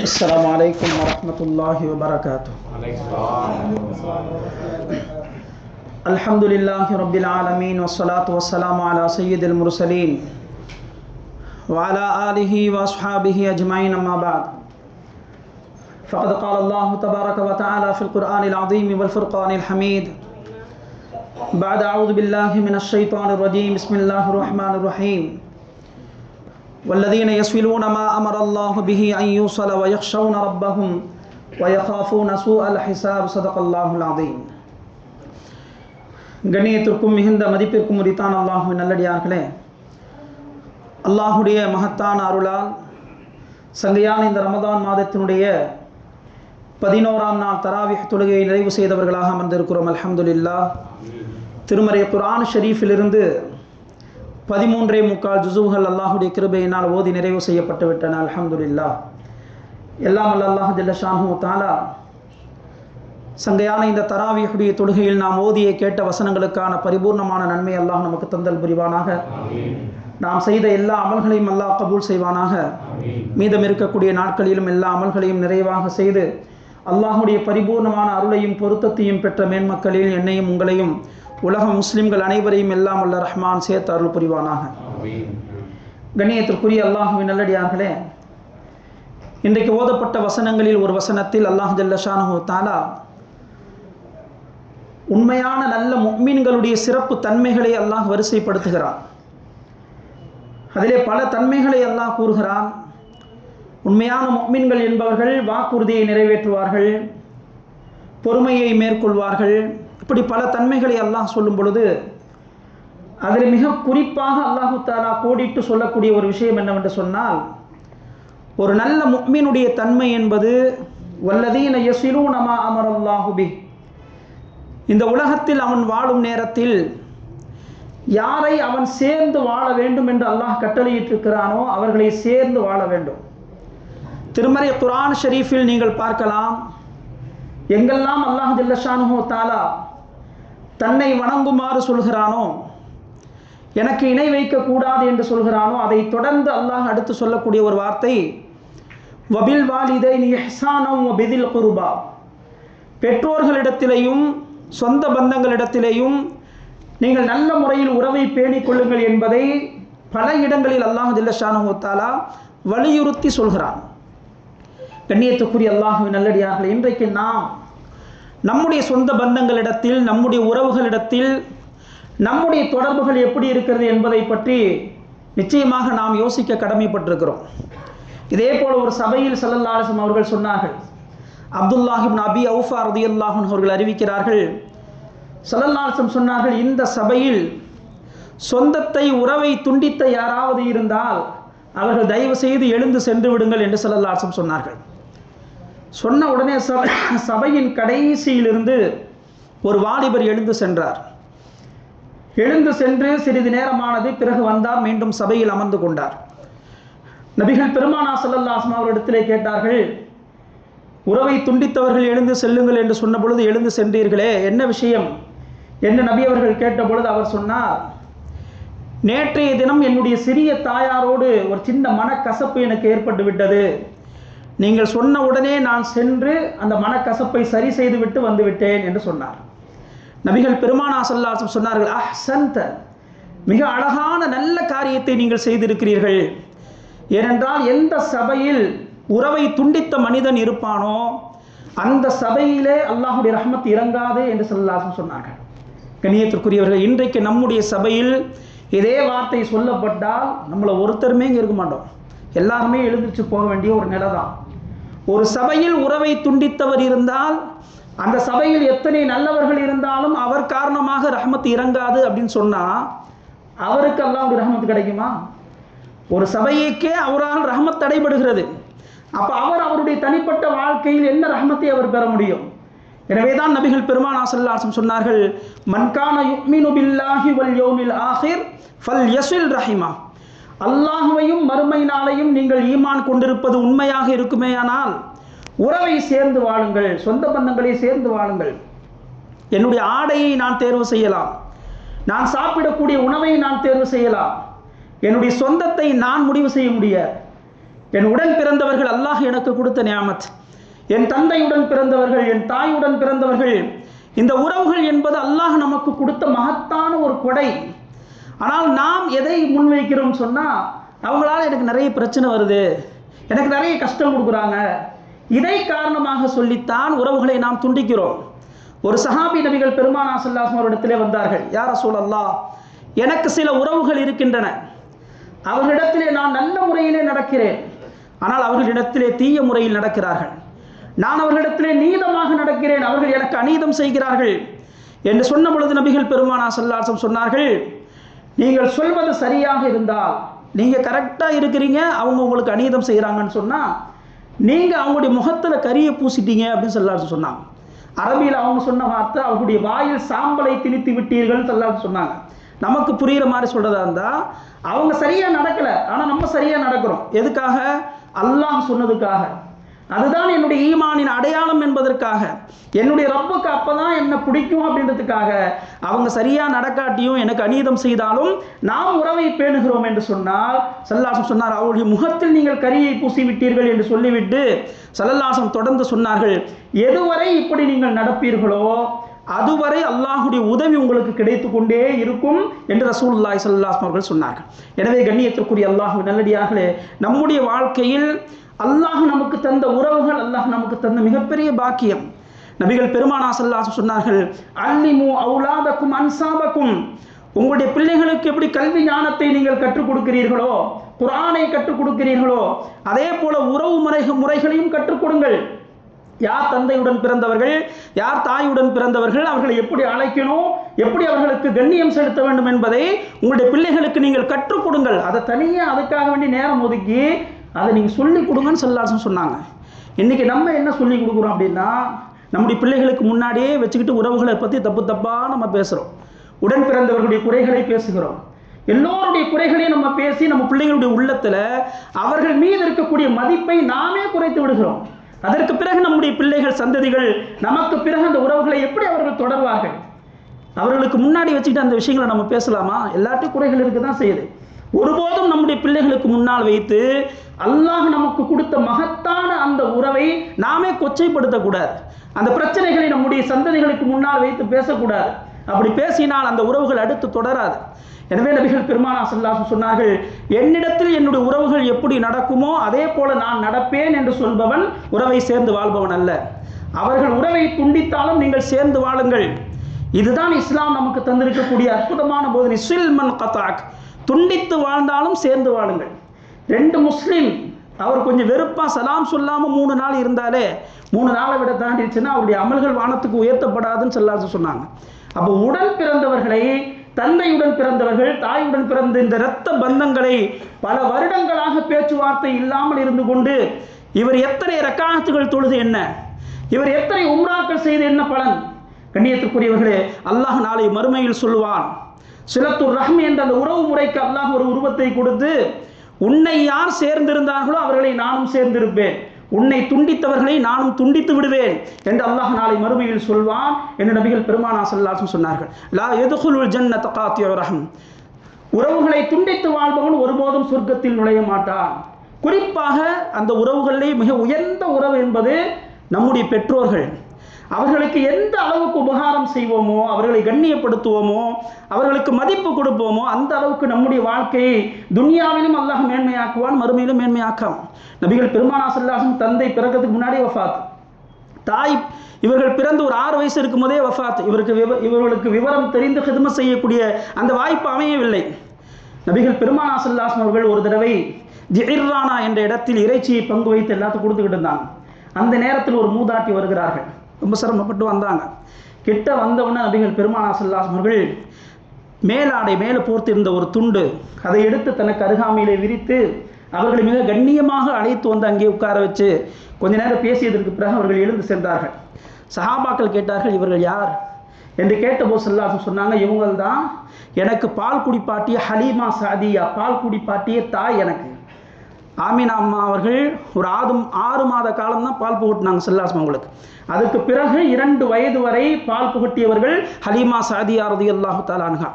السلام عليكم ورحمة الله وبركاته. الحمد لله رب العالمين والصلاة والسلام على سيد المرسلين وعلى آله وأصحابه أجمعين أما بعد فقد قال الله تبارك وتعالى في القرآن العظيم والفرقان الحميد بعد أعوذ بالله من الشيطان الرجيم بسم الله الرحمن الرحيم والذين يصلون ما أمر الله به أن يوصل ويخشون ربهم ويخافون سوء الحساب صدق الله العظيم. கண்ணியத்திற்கும் மிகுந்த மதிப்பிற்கும் உரித்தான அல்லாஹ்வின் நல்லடியார்களே, அல்லாஹுடைய மகத்தான அருளால் சங்கையான இந்த ரமதான் மாதத்தினுடைய 11ஆம் நாள் தராவிஹ் தொழுகையை நிறைவு செய்தவர்களாக அமர்ந்திருக்கிறோம். அல்ஹம்துலில்லாஹ். திருமறை குர்ஆன் ஷரீஃபிலிருந்து 13.25 ஜுஸுகள் அல்லாஹுடைய கிருபையினால் ஓதி நிறைவு செய்யப்பட்டு விட்டன. அல்ஹம்துலில்லாஹ். எல்லாம் அல்லாஹ் ஜல்ல ஷானஹு தஆலா சங்கையான இந்த தராவிஹுடைய தொழுகையில் நாம் ஓதிய கேட்ட வசனங்களுக்கான பரிபூர்ணமான நன்மை அல்லாஹ் நமக்கு தந்தல் புரிவானாக. நாம் செய்த எல்லா அமல்களையும் அல்லாஹ் கபூல் செய்வானாக. மீதம் இருக்கக்கூடிய நாட்களிலும் எல்லா அமல்களையும் நிறைவாக செய்து அல்லாஹுடைய பரிபூர்ணமான அருளையும் பொருத்தத்தையும் பெற்ற மேன்மக்களில் என்னையும் உங்களையும் உலக முஸ்லிம்கள் அனைவரையும் எல்லாம் உள்ள ரஹ்மான் சேர்த்து அருள் புரிவானாக. கண்ணியத்திற்குரிய அல்லாஹுவின் நல்லடியார்களே, இன்றைக்கு ஓதப்பட்ட வசனங்களில் ஒரு வசனத்தில் அல்லாஹ் ஜல்ல ஷானஹு தஆலா உண்மையான நல்ல முஃமின்களுடைய சிறப்பு தன்மைகளை அல்லாஹ் வரிசைப்படுத்துகிறான். அதிலே பல தன்மைகளை அல்லாஹ் கூறுகிறான். உண்மையான முஃமின்கள் என்பவர்கள் வாக்குறுதியை நிறைவேற்றுவார்கள், பொறுமையை மேற்கொள்வார்கள், இப்படி பல தன்மைகளை அல்லாஹ் சொல்லும் பொழுது அதில் மிக குறிப்பாக அல்லாஹு தஆலா கோடிட்டு சொல்லக்கூடிய ஒரு விஷயம் என்னவென்று சொன்னால், ஒரு நல்ல முஃமினுடைய தன்மை என்பது வல்லதீன யஸிலூன மா அமரல்லாஹு பிஹ், இந்த உலகத்தில் அவன் வாழும் நேரத்தில் யாரை அவன் சேர்ந்து வாழ வேண்டும் என்று அல்லாஹ் கட்டளையிட்டிருக்கிறானோ அவர்களை சேர்ந்து வாழ வேண்டும். திருமறை குர்ஆன் ஷரீஃபில் நீங்கள் பார்க்கலாம், எங்கெல்லாம் அல்லாஹ் ஜல்ல ஷானஹு தஆலா தன்னை வணங்குமாறு சொல்கிறானோ, எனக்கு இணை வைக்கக்கூடாது என்று சொல்கிறானோ, அதை தொடர்ந்து அல்லாஹ் அடுத்து சொல்லக்கூடிய ஒரு வார்த்தை வபில் வாலிதைனி இஹ்சானம் வபிதில் குர்பா, பெற்றோர்களிடத்திலேயும் சொந்த பந்தங்களிடத்திலேயும் நீங்கள் நல்ல முறையில் உறவை பேணிக் கொள்ளுங்கள் என்பதை பல இடங்களில் அல்லாஹ் ஜல்ல ஷானஹு தஆலா வலியுறுத்தி சொல்கிறான். கண்ணியத்துக்குரிய அல்லாஹ்வின் நல்லடியார்களே, இன்றைக்கு நாம் நம்முடைய சொந்த பந்தங்களிடத்தில், நம்முடைய உறவுகளிடத்தில் நம்முடைய தொடர்புகள் எப்படி இருக்கிறது என்பதை பற்றி நிச்சயமாக நாம் யோசிக்க கடமைப்பட்டிருக்கிறோம். இதே போல் ஒரு சபையில் ஸல்லல்லாஹு அலைஹி வஸல்லம் அவர்கள் சொன்னார்கள், அப்துல்லாஹ் இப்னு அபி அவுஃபா ரலியல்லாஹு அன்ஹு அவர்கள் அறிவிக்கிறார்கள், ஸல்லல்லாஹு அலைஹி வஸல்லம் சொன்னார்கள், இந்த சபையில் சொந்தத்தை உறவை துண்டித்த யாராவது இருந்தால் அவர்கள் தயவு செய்து எழுந்து சென்று விடுங்கள் என்று ஸல்லல்லாஹு அலைஹி வஸல்லம் சொன்னார்கள். சொன்ன உடனே சபையின் கடைசியிலிருந்து ஒரு வாலிபர் எழுந்து சென்றார். எழுந்து சென்று சிறிது நேரமானது, பிறகு வந்தார், மீண்டும் சபையில் அமர்ந்து கொண்டார். நபிகள் பெருமானார் ஸல்லல்லாஹு அலைஹி வஸல்லம் அவரிடத்திலே கேட்டார்கள், உறவை துண்டித்தவர்கள் எழுந்து செல்லுங்கள் என்று சொன்ன பொழுது எழுந்து சென்றீர்களே, என்ன விஷயம் என்று நபி அவர்கள் கேட்ட பொழுது அவர் சொன்னார், நேற்றைய தினம் என்னுடைய சிறிய தாயாரோடு ஒரு சின்ன மனக்கசப்பு எனக்கு ஏற்பட்டு விட்டது. நீங்கள் சொன்ன உடனே நான் சென்று அந்த மனக்கசப்பை சரி செய்துவிட்டு வந்துவிட்டேன் என்று சொன்னார். நபிகள் பெருமானார் ஸல்லல்லாஹு அலைஹி வஸல்லம் சொன்னார்கள், அஹ்சன்த, மிக அழகான நல்ல காரியத்தை நீங்கள் செய்திருக்கிறீர்கள். ஏனென்றால் எந்த சபையில் உறவை துண்டித்த மனிதன் இருப்பானோ அந்த சபையிலே அல்லாஹுடைய ரஹ்மத் இறங்காது என்று ஸல்லல்லாஹு அலைஹி வஸல்லம் சொன்னார்கள். கண்ணியத்திற்குரியவர்கள், இன்றைக்கு நம்முடைய சபையில் இதே வார்த்தை சொல்லப்பட்டால் நம்மளை ஒருத்தருமே இங்கே இருக்க மாட்டோம், எல்லாருமே எழுந்திரிச்சு போக வேண்டிய ஒரு நிலை தான். ஒரு சபையில் உறவை துண்டித்தவர் இருந்தால் அந்த சபையில் எத்தனை நல்லவர்கள் இருந்தாலும் அவர் காரணமாக ரஹ்மத் இறங்காது அப்படின்னு சொன்னால் அவருக்கு அல்லாஹ்வுடைய ரஹ்மத் கிடைக்குமா? ஒரு சபைக்கே அவரால் ரஹ்மத் தடைபடுகிறது. அப்போ அவருடைய தனிப்பட்ட வாழ்க்கையில் என்ன ரஹ்மத்தை அவர் பெற முடியும்? எனவே தான் நபிகள் பெருமானார் ஸல்லல்லாஹு அலைஹி வஸல்லம் சொன்னார்கள், மன்கான யுமினு பில்லாஹி வல் யௌமில் ஆஹிர் ஃபல் யஸில் ரஹிமா, அல்லாஹ்வையும் மறுமை நாளையும் நீங்கள் ஈமான் கொண்டிருப்பது உண்மையாக இருக்குமேயானால் உறவை சேர்ந்து வாழுங்கள், சொந்த பந்தங்களை சேர்ந்து வாழுங்கள். என்னுடைய ஆடையை நான் தேர்வு செய்யலாம், நான் சாப்பிடக்கூடிய உணவை நான் தேர்வு செய்யலாம், என்னுடைய சொந்தத்தை நான் முடிவு செய்ய முடியாது. என் உடன் பிறந்தவர்கள் அல்லாஹ் எனக்கு கொடுத்த நியாமத். என் தந்தையுடன் பிறந்தவர்கள், என் தாயுடன் பிறந்தவர்கள், இந்த உறவுகள் என்பது அல்லாஹ் நமக்கு கொடுத்த மகத்தான ஒரு கொடை. ஆனால் நாம் எதை முன்வைக்கிறோம் சொன்னால், அவங்களால எனக்கு நிறைய பிரச்சனை வருது, எனக்கு நிறைய கஷ்டம் கொடுக்குறாங்க, இதை காரணமாக சொல்லித்தான் உறவுகளை நாம் துண்டிக்கிறோம். ஒரு சஹாபி நபிகள் பெருமானார் ஸல்லல்லாஹு அலைஹி வஸல்லம் அவரிடத்திலே வந்தார்கள். யா ரசூலல்லாஹ், எனக்கு சில உறவுகள் இருக்கின்றன, அவர்களிடத்திலே நான் நல்ல முறையிலே நடக்கிறேன், ஆனால் அவர்களிடத்திலே தீய முறையில் நடக்கிறார்கள். நான் அவர்களிடத்திலே நீதமாக நடக்கிறேன், அவர்கள் எனக்கு அநீதம் செய்கிறார்கள் என்று சொன்ன பொழுது நபிகள் பெருமானார் ஸல்லல்லாஹு அலைஹி வஸல்லம் சொன்னார்கள், நீங்கள் சொல்வது சரியாக இருந்தால், நீங்கள் கரெக்டாக இருக்கிறீங்க, அவங்க உங்களுக்கு அநீதம் செய்கிறாங்கன்னு சொன்னால் நீங்கள் அவங்களுடைய முகத்தில் கரியை பூசிட்டீங்க அப்படின்னு ஸல்லல்லாஹு அலைஹி வஸல்லம் சொன்னாங்க. அரபியில் அவங்க சொன்ன வார்த்தை, அவர்களுடைய வாயில் சாம்பலை திணித்து விட்டீர்கள்னு ஸல்லல்லாஹு அலைஹி வஸல்லம் சொன்னாங்க. நமக்கு புரிகிற மாதிரி சொல்கிறதா இருந்தால், அவங்க சரியாக நடக்கலை, ஆனால் நம்ம சரியாக நடக்கிறோம். எதுக்காக? அல்லாஹ் சொன்னதுக்காக. அதுதான் என்னுடைய ஈமானின் அடையாளம் என்பதற்காக, என்னுடைய ரப்புக்கு அப்போ தான் என்னை பிடிக்கும் அப்படின்றதுக்காக அவங்க சரியாக நடக்காட்டியும் எனக்கு அநீதம் செய்தாலும் நாம் உறவை பேணுகிறோம் என்று சொன்னால், ஸல்லல்லாஹு அலைஹி வஸல்லம் சொன்னார், அவருடைய முகத்தில் நீங்கள் கரியை பூசிவிட்டீர்கள் என்று சொல்லிவிட்டு ஸல்லல்லாஹு அலைஹி வஸல்லம் தொடர்ந்து சொன்னார்கள், எதுவரை இப்படி நீங்கள் நடப்பீர்களோ அதுவரை அல்லாஹுடைய உதவி உங்களுக்கு கிடைத்து கொண்டே இருக்கும் என்று ரசூலுல்லாஹி ஸல்லல்லாஹு அலைஹி வஸல்லம் அவர்கள் சொன்னார்கள். எனவே கண்ணியத்திற்குரிய அல்லாஹ்வின் நல்லடியார்களே, நம்முடைய வாழ்க்கையில் அல்லாஹ் நமக்கு தந்த உறவுகள், அல்லாஹ் நமக்கு தந்த மிகப்பெரிய பாக்கியம். நபிகள் பெருமானார் ஸல்லல்லாஹு அலைஹி வஸல்லம் சொன்னார்கள், அல்லிமு அவுலாதக்கும் அன்சாபக்கும், உங்களுடைய பிள்ளைகளுக்கு எப்படி கல்வி ஞானத்தை நீங்கள் கற்றுக் கொடுக்கிறீர்களோ, குர்ஆனை கற்றுக் கொடுக்கிறீர்களோ, அதே போல உறவு முறைகளையும் கற்றுக் கொடுங்கள். யார் தந்தையுடன் பிறந்தவர்கள், யார் தாயுடன் பிறந்தவர்கள், அவர்களை எப்படி அழைக்கணும், எப்படி அவர்களுக்கு கண்ணியம் செலுத்த வேண்டும் என்பதை உங்களுடைய பிள்ளைகளுக்கு நீங்கள் கற்றுக் கொடுங்கள். அதை தனியாக அதுக்காக வேண்டி நேரம் ஒதுக்கி அதை நீங்கள் சொல்லிக் கொடுங்கன்னு ஸல்லல்லாஹு அலைஹி வஸல்லம் சொன்னாங்க. இன்றைக்கி நம்ம என்ன சொல்லிக் கொடுக்குறோம் அப்படின்னா, நம்முடைய பிள்ளைகளுக்கு முன்னாடியே வச்சுக்கிட்டு உறவுகளை பற்றி தப்பாக நம்ம பேசுகிறோம். உடன் பிறந்தவர்களுடைய குறைகளை பேசுகிறோம். எல்லோருடைய குறைகளையும் நம்ம பேசி நம்ம பிள்ளைகளுடைய உள்ளத்தில் அவர்கள் மீது இருக்கக்கூடிய மதிப்பை நாமே குறைத்து விடுகிறோம். அதற்கு பிறகு நம்முடைய பிள்ளைகள், சந்ததிகள் நமக்கு பிறகு அந்த உறவுகளை எப்படி அவர்கள் தொடர்வார்கள்? அவர்களுக்கு முன்னாடி வச்சுக்கிட்டு அந்த விஷயங்களை நம்ம பேசலாமா? எல்லாத்தையும் குறைகள் இருக்க தான் செய்யுது. ஒருபோதும் நம்முடைய பிள்ளைகளுக்கு முன்னால் வைத்து அல்லாஹ் நமக்கு கொடுத்த மகத்தான அந்த உறவை நாமே கொச்சைப்படுத்தக்கூடாது. அந்த பிரச்சனைகளை நம்முடைய சந்ததிகளுக்கு முன்னால் வைத்து பேசக்கூடாது. அப்படி பேசினால் அந்த உறவுகள் அடுத்து தொடராது. எனவே நபிகள் பெருமானார் ஸல்லல்லாஹு அலைஹி வஸல்லம் சொன்னார்கள், என்னிடத்தில் என்னுடைய உறவுகள் எப்படி நடக்குமோ அதே போல நான் நடப்பேன் என்று சொல்பவன் உறவை சேர்ந்து வாழ்பவன் அல்ல. அவர்கள் உறவை துண்டித்தாலும் நீங்கள் சேர்ந்து வாழுங்கள். இதுதான் இஸ்லாம் நமக்கு தந்திருக்கக்கூடிய அற்புதமான போதனை. சில்மன் கதாக், துண்டித்து வாழ்ந்தாலும் சேர்ந்து வாழுங்கள். ரெண்டு முஸ்லீம் அவர் கொஞ்சம் வெறுப்பாக சலாம் சொல்லாமல் 3 நாள் இருந்தாலே 3 நாளை விட தாண்டிடுச்சுன்னா அவருடைய அமல்கள் வானத்துக்கு உயர்த்தப்படாதுன்னு ஸல்லல்லாஹு சொன்னாங்க. அப்போ உடன் பிறந்தவர்களை, தந்தையுடன் பிறந்தவர்கள், தாயுடன் பிறந்த இந்த இரத்த பந்தங்களை பல வருடங்களாக பேச்சுவார்த்தை இல்லாமல் இருந்து கொண்டு இவர் எத்தனை ரக்காத்துகள் தொழுது என்ன, இவர் எத்தனை உம்ராக்கள் செய்து என்ன பலன்? கண்ணியத்திற்குரியவர்களே, அல்லாஹ் நாளை மறுமையில் சொல்லுவான், சிலத்துர் ரஹ்ம் என்ற அந்த உறவு முறைக்கு அல்லாஹ் ஒரு உருவத்தை கொடுத்து, உன்னை யார் சேர்ந்திருந்தார்களோ அவர்களை நானும் சேர்ந்திருப்பேன், உன்னை துண்டித்தவர்களை நானும் துண்டித்து விடுவேன் என்று அல்லாஹ் நாளை மறுமையில் சொல்வான் என்று நபிகள் பெருமானார் ஸல்லல்லாஹு அலைஹி வஸல்லம் சொன்னார்கள். லா யதுகுலுல் ஜன்னத காத்தியு ரஹம், உறவுகளை துண்டித்து வாழ்பவன் ஒருபோதும் சொர்க்கத்தில் நுழைய மாட்டான். குறிப்பாக அந்த உறவுகளிலே மிக உயர்ந்த உறவு என்பது நம்முடைய பெற்றோர்கள். அவர்களுக்கு எந்த அளவுக்கு உபகாரம் செய்வோமோ, அவர்களை கண்ணியப்படுத்துவோமோ, அவர்களுக்கு மதிப்பு கொடுப்போமோ, அந்த அளவுக்கு நம்முடைய வாழ்க்கையை துன்யாவிலும் அல்லாஹ் மேன்மையாக்குவான், மறுமையிலும் மேன்மையாக்கான். நபிகள் பெருமானார் ஸல்லல்லாஹு அலைஹி வஸல்லம் தந்தை பிறக்கிறதுக்கு முன்னாடியே வஃபாத், தாய் இவர்கள் பிறந்து ஒரு 6 வயசு இருக்கும் போதே வஃபாத். இவர்களுக்கு விவரம் தெரிந்து ஹிதமத் செய்யக்கூடிய அந்த வாய்ப்பு அமையவில்லை. நபிகள் பெருமானார் ஸல்லல்லாஹு அலைஹி வஸல்லம் அவர்கள் ஒரு தடவை ஜிர்ரானா என்ற இடத்தில் இறைச்சியை பங்கு வைத்து எல்லாத்துக்கும் கொடுத்துக்கிட்டு இருந்தாங்க. அந்த நேரத்தில் ஒரு மூதாட்டி வருகிறார்கள். ரொம்ப சிரமப்பட்டு வந்தாங்க. கிட்ட வந்தவுடனே நபிகள் பெருமானார் ஸல்லல்லாஹு அலைஹி வஸல்லம் அவர்கள் மேலாடை மேலே போர்த்திருந்த ஒரு துண்டு அதை எடுத்து தனக்கு அருகாமையிலே விரித்து அவர்களை மிக கண்ணியமாக அழைத்து வந்து அங்கே உட்கார வச்சு கொஞ்ச நேரம் பேசியதற்கு பிறகு அவர்கள் எழுந்து சென்றார்கள். சஹாபாக்கள் கேட்டார்கள், இவர்கள் யார் என்று கேட்டபோது ஸல்லல்லாஹு அலைஹி வஸல்லம் சொன்னாங்க, இவங்கள் தான் எனக்கு பால் குடிப்பாட்டிய ஹலீமா சாதியா, பால் குடிப்பாட்டிய தாய். எனக்கு ஆமீனா அம்மா அவர்கள் ஒரு 6 மாத காலம் தான் பால் புகட்டினாங்க ஸல்லல்லாஹு அலைஹி வஸல்லம் அவங்களுக்கு. அதுக்கு பிறகு 2 வயது வரை பால் புகட்டியவர்கள் ஹலீமா சாதியா ரலியல்லாஹு தஆலா அன்ஹா.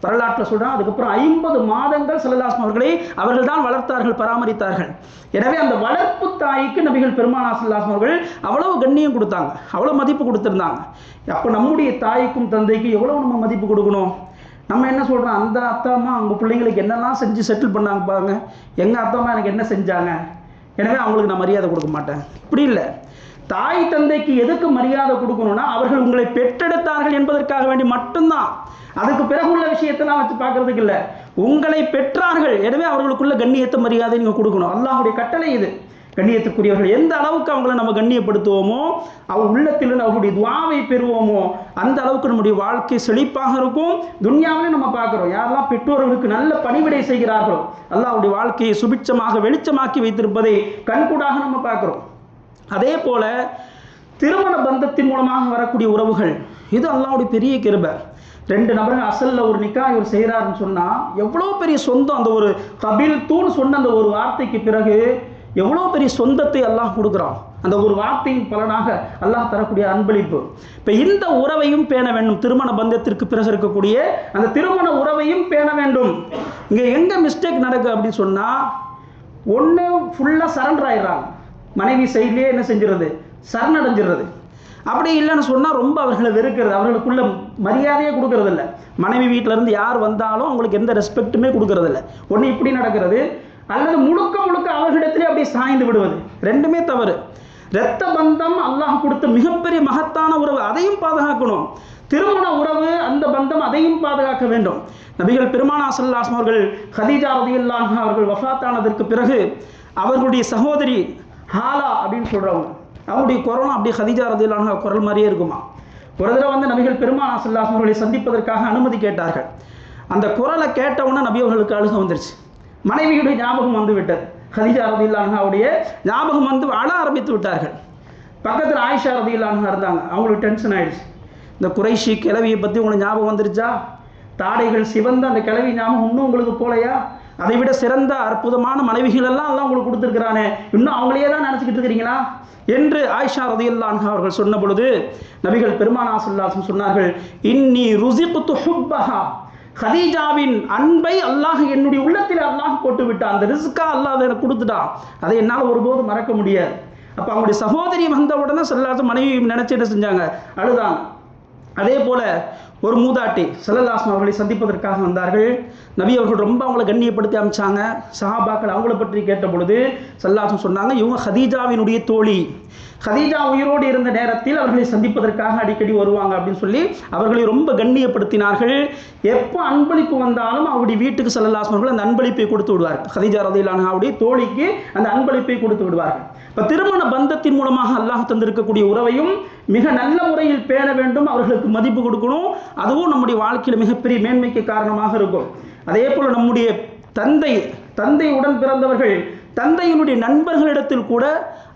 வரலாற்றில் சொல்கிறாங்க. அதுக்கப்புறம் 50 மாதங்கள் ஸல்லல்லாஹு அலைஹி அவர்களை அவர்கள் தான் வளர்த்தார்கள், பராமரித்தார்கள். எனவே அந்த வளர்ப்பு தாய்க்கு நபிகள் பெருமானார் ஸல்லல்லாஹு அலைஹி அவர்கள் அவ்வளவு கண்ணியம் கொடுத்தாங்க, அவ்வளோ மதிப்பு கொடுத்துருந்தாங்க. அப்போ நம்முடைய தாய்க்கும் தந்தைக்கும் எவ்வளோ நம்ம மதிப்பு கொடுக்கணும். நம்ம என்ன சொல்கிறோம், அந்த அத்தா அம்மா அவங்க பிள்ளைங்களுக்கு என்னெல்லாம் செஞ்சு செட்டில் பண்ணாங்க பாருங்க, எங்கள் அத்தா அம்மா எனக்கு என்ன செஞ்சாங்க, எனவே அவங்களுக்கு நான் மரியாதை கொடுக்க மாட்டேன். இப்படி இல்லை. தாய் தந்தைக்கு எதுக்கு மரியாதை கொடுக்கணும்னா அவர்கள் உங்களை பெற்றெடுத்தார்கள் என்பதற்காக வேண்டி மட்டும்தான். அதுக்கு பிறகு உள்ள விஷயத்தெல்லாம் வச்சு பார்க்கறதுக்கு இல்லை. உங்களை பெற்றார்கள், எனவே அவர்களுக்குள்ள கண்ணியத்தை மரியாதை நீங்கள் கொடுக்கணும். அல்லாஹ்வுடைய கட்டளை இது. கண்ணியத்துக்குரியவர்கள் எந்த அளவுக்கு அவங்களை நம்ம கண்ணியப்படுத்துவோமோ, அவர் உள்ளத்திலிருந்து அவருடைய துஆவை பெறுவோமோ, அந்த அளவுக்கு நம்முடைய வாழ்க்கை செழிப்பாக இருக்கும். துன்யாவிலே நம்ம பார்க்குறோம், யாரெல்லாம் பெற்றோர்களுக்கு நல்ல பணிவிடை செய்கிறார்களோ அல்லாஹ்வுடைய வாழ்க்கையை சுபிட்சமாக வெளிச்சமாக்கி வைத்திருப்பதை கண்கூடாக நம்ம பார்க்குறோம். அதே போல திருமண பந்தத்தின் மூலமாக வரக்கூடிய உறவுகள், இது அல்லாஹ்வுடைய பெரிய கிருபை. 2 நபர்கள் அசல்ல ஒரு நிக்கா இவர் செய்கிறாருன்னு சொன்னால் எவ்வளோ பெரிய சொந்தம். அந்த ஒரு கபில் தூண் சொன்ன அந்த ஒரு வார்த்தைக்கு பிறகு எவ்வளோ பெரிய சொந்தத்தை அல்லாஹ் கொடுக்குறான். அந்த ஒரு வார்த்தையின் பலனாக அல்லாஹ் தரக்கூடிய அன்பளிப்பு. இப்போ இந்த உறவையும் பேண வேண்டும். திருமண பந்தத்திற்கு பிறகு இருக்கக்கூடிய அந்த திருமண உறவையும் பேண வேண்டும். இங்கே எங்கே மிஸ்டேக் நடக்குது அப்படின்னு சொன்னால், ஒன்று ஃபுல்லாக சரண்டர் ஆயிடுறாங்க, மனைவி சைட்லேயே என்ன செஞ்சிடறது, சரணடைஞ்சிடுறது. அப்படி இல்லைன்னு சொன்னால் ரொம்ப அவர்களை வெறுக்கிறது, அவர்களுக்குள்ள மரியாதையே கொடுக்கறதில்ல. மனைவி வீட்டிலேருந்து யார் வந்தாலும் அவங்களுக்கு எந்த ரெஸ்பெக்ட்டுமே கொடுக்கறதில்ல. ஒன்று இப்படி நடக்கிறது, அல்லது முழுக்க முழுக்க அவர்களிடத்திலே அப்படியே சாய்ந்து விடுவது. ரெண்டுமே தவறு. இரத்த பந்தம் அல்லாஹ் கொடுத்த மிகப்பெரிய மகத்தான உறவு, அதையும் பாதுகாக்கணும். திருமண உறவு, அந்த பந்தம், அதையும் பாதுகாக்க வேண்டும். நபிகள் பெருமானார் ஸல்லல்லாஹு அலைஹி அவர்கள் ஹதீஜா ரலியல்லாஹு அன்ஹா அவர்கள் வஃபாத்தானதற்கு பிறகு அவர்களுடைய சகோதரி ஹாலா அப்படின்னு சொல்கிறவங்க, அவங்களுடைய குரலும் அப்படியே ஹதீஜா ரலியல்லாஹு அன்ஹா குரல் மாதிரியே இருக்குமா. ஒரு தடவை வந்து நபிகள் பெருமானார் ஸல்லல்லாஹு அலைஹி அவர்களை சந்திப்பதற்காக அனுமதி கேட்டார்கள். அந்த குரலை கேட்டவுடனே நபி அவர்களுக்கு அழுக வந்துருச்சு. மனைவியுடைய ஞாபகம் வந்து விட்டது. ஹதீஜா ரலியல்லாஹு அன்ஹாவுடைய ஞாபகம் வந்து அழ ஆரம்பித்து விட்டார்கள். பக்கத்தில் ஆயிஷா ரலியல்லாஹு அன்ஹா இருந்தாங்க. அவங்களுக்கு டென்ஷன் ஆயிடுச்சு. இந்த குறைஷி கிழவியை பற்றி உங்களுக்கு ஞாபகம் வந்துருச்சா, தாடைகள் சிவந்த அந்த கிழவி ஞாபகம் இன்னும் உங்களுக்கு போலையா, அதை விட சிறந்த அற்புதமான மனைவிகள் எல்லாம் உங்களுக்கு கொடுத்துருக்கிறானே, இன்னும் அவங்களையே தான் நினச்சிக்கிட்டு இருக்கிறீங்களா என்று ஆயிஷா ரலியல்லாஹு அன்ஹா அவர்கள் சொன்ன பொழுது நபிகள் பெருமானார் ஸல்லல்லாஹு அலைஹி சொன்னார்கள், இன்னி ருஸிக்து ஹுப்பஹா, ஹதீஜாவின் அன்பை அல்லாஹ் என்னுடைய உள்ளத்தில் அல்லாஹ் போட்டு விட்டான். அந்த ரிஸ்கா அல்லாஹ் அதை எனக்கு கொடுத்துட்டான், அதை என்னால் ஒருபோதும் மறக்க முடியாது. அப்போ அவங்களுடைய சகோதரி வந்த உடனே ஸல்லல்லாஹு மனைவி நினைச்சு என்ன செஞ்சாங்க, அழுதாங்க. அதே போல ஒரு மூதாட்டி ஸல்லல்லாஹு அலைஹி அவர்களை சந்திப்பதற்காக வந்தார்கள். நபி அவர்கள் ரொம்ப அவங்களை கண்ணியப்படுத்தி அமைச்சாங்க. சஹாபாக்கள் அவங்கள பற்றி கேட்ட பொழுது ஸல்லல்லாஹு அலைஹி சொன்னாங்க, இவங்க ஹதீஜாவினுடைய தோழி, ஹதீஜா உயிரோடு இருந்த நேரத்தில் அவர்களை சந்திப்பதற்காக அடிக்கடி வருவாங்க அப்படின்னு சொல்லி அவர்களை ரொம்ப கண்ணியப்படுத்தினார்கள். எப்போ அன்பளிப்பு வந்தாலும் அவருடைய வீட்டுக்கு ஸல்லல்லாஹு அலைஹி அவர்கள் அந்த அன்பளிப்பை கொடுத்து விடுவார்கள். ஹதீஜா ரலியல்லாஹு அன்ஹாவுடைய தோழிக்கு அந்த அன்பளிப்பை கொடுத்து விடுவார்கள். இப்போ திருமண பந்தத்தின் மூலமாக அல்லாஹ் தந்திருக்கக்கூடிய உறவையும் மிக நல்ல முறையில் பேண வேண்டும், அவர்களுக்கு மதிப்பு கொடுக்கணும். அதுவும் நம்முடைய வாழ்க்கையில் மிகப்பெரிய மேன்மைக்கு காரணமாக இருக்கும். அதே போல் நம்முடைய தந்தை உடன் பிறந்தவர்கள், தந்தையினுடைய நண்பர்களிடத்தில் கூட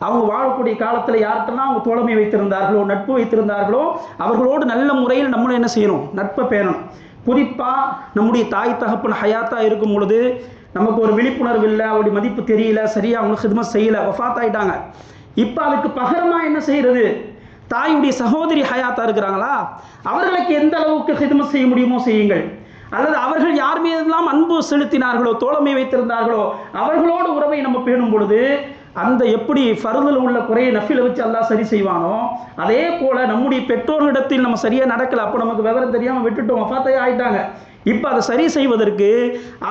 அவங்க வாழக்கூடிய காலத்தில் யார்கிட்டலாம் அவங்க தோழமை வைத்திருந்தார்களோ, நட்பு வைத்திருந்தார்களோ, அவர்களோடு நல்ல முறையில் நம்மளும் என்ன செய்யணும், நட்பை பேணணும். குறிப்பாக நம்முடைய தாய் தகப்பன் ஹயாத்தாக இருக்கும் பொழுது நமக்கு ஒரு விழிப்புணர்வு இல்லை, அவருடைய மதிப்பு தெரியல, சரியாக அவங்களுக்கு ஹிதமத் செய்யலை, வஃபாத் ஆகிட்டாங்க. இப்போ அதுக்கு பகரமாக என்ன செய்கிறது, தாயுடைய சகோதரி ஹயாத்தாக இருக்கிறாங்களா, அவர்களுக்கு எந்த அளவுக்கு ஹிதமத் செய்ய முடியுமோ செய்யுங்கள். அல்லது அவர்கள் யார் மீதெல்லாம் அன்பு செலுத்தினார்களோ, தோழமை வைத்திருந்தார்களோ, அவர்களோடு உறவை நம்ம பேணும் பொழுது அந்த எப்படி ஃபர்தில் உள்ள குறையை நஃபில வச்சு அல்லாஹ் சரி செய்வானோ, அதே போல் நம்முடைய பெற்றோர்களிடத்தில் நம்ம சரியாக நடக்கலை, அப்போ நமக்கு விவரம் தெரியாமல் விட்டுட்டோம், வஃபாத்தே ஆகிட்டாங்க. இப்போ அதை சரி செய்வதற்கு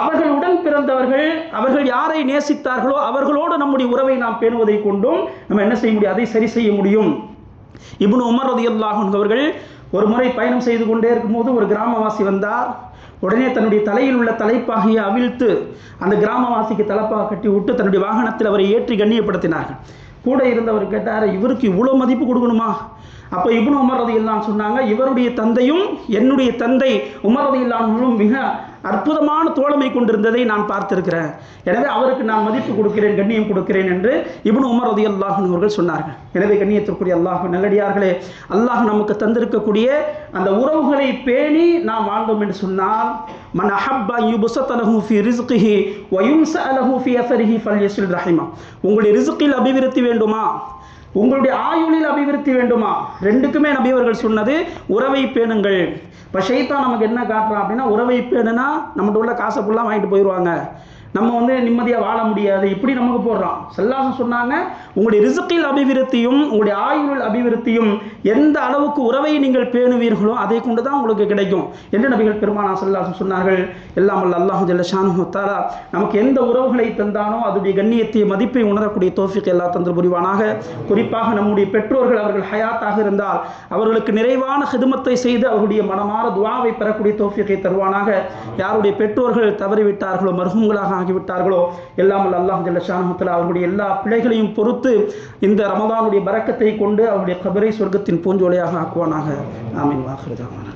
அவர்கள் உடன் பிறந்தவர்கள், அவர்கள் யாரை நேசித்தார்களோ அவர்களோடு நம்முடைய உறவை நாம் பேணுவதை கொண்டும் நம்ம என்ன செய்ய முடியும், அதை சரி செய்ய முடியும். இப்னு உமர் ரலியல்லாஹு அன்ஹு அவர்கள் ஒரு முறை பயணம் செய்து கொண்டே இருக்கும்போது ஒரு கிராமவாசி வந்தார். உடனே தன்னுடைய தலையில் உள்ள தலைப்பாகையை அவிழ்த்து அந்த கிராமவாசிக்கு தலைப்பாக கட்டி விட்டு தன்னுடைய வாகனத்தில் அவரை ஏற்றி கண்ணியப்படுத்தினார்கள். கூட இருந்தவர் கேட்டார், இவருக்கு இவ்வளோ மதிப்பு கொடுக்கணுமா? அப்போ இப்னு உமர் ரலியல்லாஹு அன்ஹு சொன்னாங்க, இவருடைய தந்தையும் என்னுடைய தந்தை உமர் ரலியல்லாஹு அன்ஹுவும் மிக அற்புதமான தோழமை கொண்டிருந்ததை நான் பார்த்திருக்கிறேன், எனவே அவருக்கு நான் மதிப்பு கொடுக்கிறேன், கண்ணியம் கொடுக்கிறேன் என்று இப்னு உமர் ரலியல்லாஹு அன்ஹு அவர்கள் சொன்னார்கள். எனவே கண்ணியத்திற்குரிய அல்லாஹ் நல்லடியார்களே, அல்லாஹ் நமக்கு தந்திருக்கக்கூடிய அந்த உறவுகளை பேணி நாம் வாழ்ந்தோம் என்று சொன்னால், மன் அஹப்ப யுபஸத லஹு ஃபீ ரிஸ்கிஹி வ யும்ஸஅ லஹு ஃபீ அஸரிஹி ஃபல்யஸில் ரஹிமா. உங்களுடைய ரிஸ்கில் அபிவிருத்தி வேண்டுமா, உங்களுடைய ஆயுளில் அபிவிருத்தி வேண்டுமா? ரெண்டுக்குமே நபி அவர்கள் சொன்னது உறவை பேணுங்கள். இப்போ ஷைத்தான் நமக்கு என்ன காட்டுறான் அப்படின்னா, உறவை பேணுனா நம்மகிட்ட உள்ள காசை ஃபுல்லாக வாங்கிட்டு போயிடுவாங்க, நம்ம நிம்மதியாக வாழ முடியாது, இப்படி நமக்கு போடுறான். ஸல்லல்லாஹு சொன்னாங்க, உங்களுடைய ரிஸ்கில் அபிவிருத்தியும் உங்களுடைய ஆயுளில் அபிவிருத்தியும் எந்த அளவுக்கு உறவை நீங்கள் பேணுவீர்களோ அதை கொண்டு தான் உங்களுக்கு கிடைக்கும் என்று நபிகள் பெருமானார் ஸல்லல்லாஹு சொன்னார்கள். எல்லாம் வல்ல அல்லாஹ் ஜல்ல ஷானுஹு தஆலா நமக்கு எந்த உறவுகளை தந்தானோ அதுடைய கண்ணியத்தை மதிப்பை உணரக்கூடிய தௌஃபீக் எல்லா தந்து புரிவானாக. குறிப்பாக நம்முடைய பெற்றோர்கள் அவர்கள் ஹயாத்தாக இருந்தால் அவர்களுக்கு நிறைவான ஹிதுமத்தை செய்து அவருடைய மனமார துஆவை பெறக்கூடிய தௌஃபீக்கை தருவானாக. யாருடைய பெற்றோர்கள் தவறிவிட்டார்களோ, மர்ஹூம்களாக ஆகிவிட்டார்களோ, எல்லாம் அல்லாஹ் ஜல்ல ஷானுஹு தஆலா அவருடைய எல்லா பிழைகளையும் பொறுத்து இந்த ரமதானுடைய பரக்கத்தை கொண்டு அவருடைய கபரை சொர்க்கத்தின் பூஞ்சோலையாக ஆக்குவானாக. ஆமீன். வாஹிரு தஅவானா.